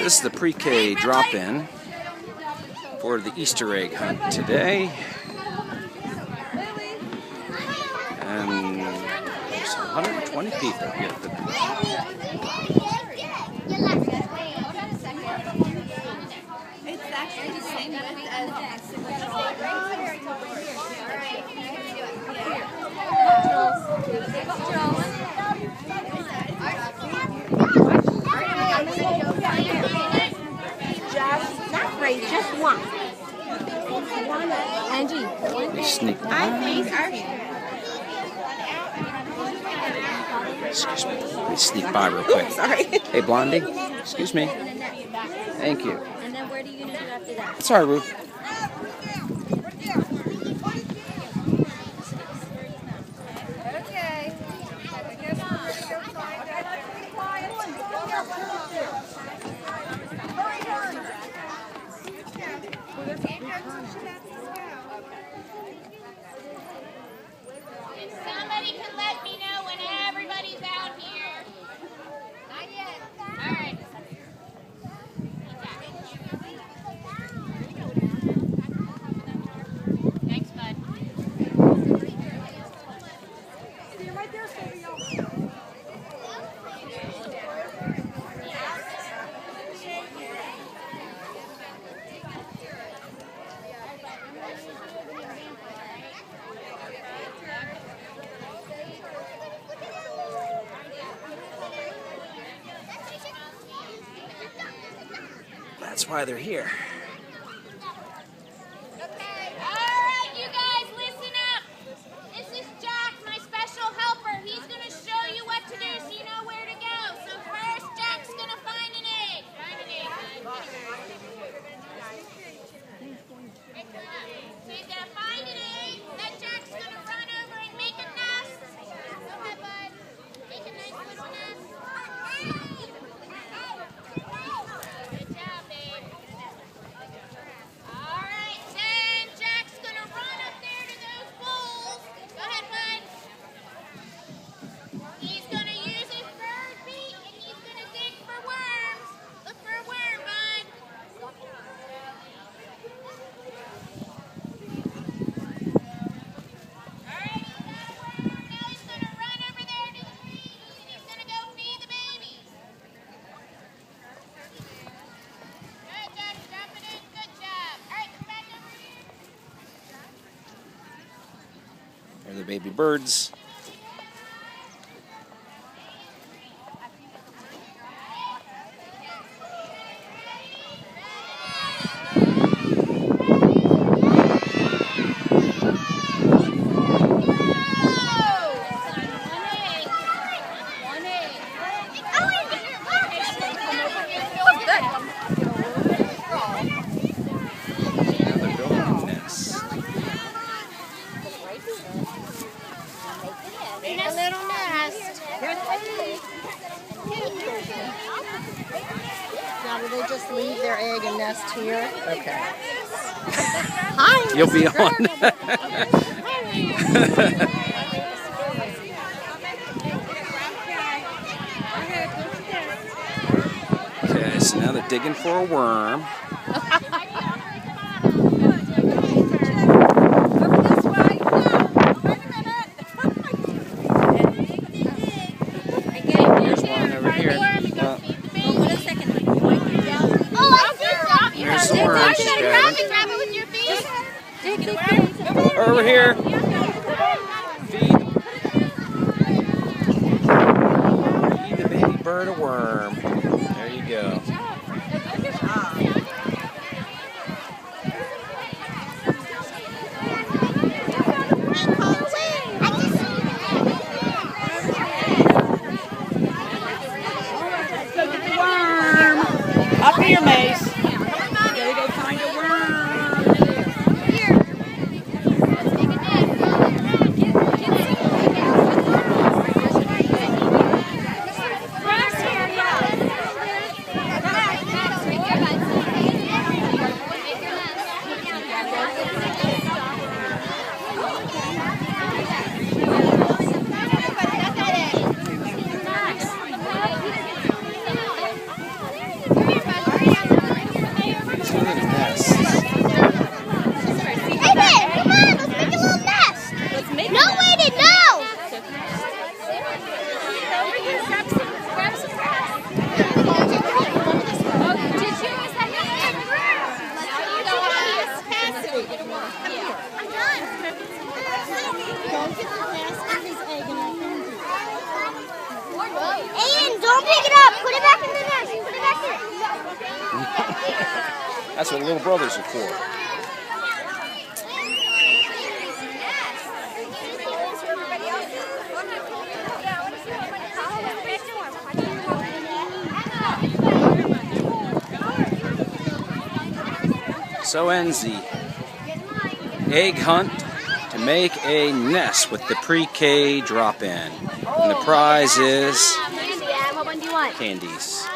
This is the pre-K drop-in for the Easter egg hunt today. And there's 120 people here today. It's actually the same width as not great, just one. Angie. They sneak by. Excuse me. They sneak by real quick. Sorry. Hey, Blondie. Excuse me. Thank you. And then where do you do after that? Sorry, Ruth. okay. Somebody can let me know when everybody's out here. Not yet. All right. Thanks, bud. That's why they're here. Okay. All right, you guys, listen up. This is Jack, my special helper. He's going to show you what to do so you know where to go. So first, Jack's going to find an egg. Find an egg, bud. So he's going to find an egg. Then Jack's going to run over and make a nest. Go ahead, bud. Make a nice little nest. Good job, babe. All right, then Jack's going to run up there to those bowls. Go ahead, bud. He's going to use his bird beak and he's going to dig for worms. Look for a worm, bud. All right, he's got a worm. Now he's going to run over there to the trees and he's going to go feed the babies. Good, Jack. Drop it in. Good job. All right, come back over here. They're the baby birds. Now they're building a nest. Make a little nest. Now, do they just leave their egg and nest here? Okay. You'll be on. Okay, so now they're digging for a worm. Here's one over here. Here's the worm she's grabbing. Grab it with your feet. Over here. Feed the baby bird a worm. There you go. Up here, Mace. Gotta go find a worm. Come here, bud. That's what little brothers are for. So ends the egg hunt to make a nest with the pre-K drop-in. And the prize is What one do you want? candies.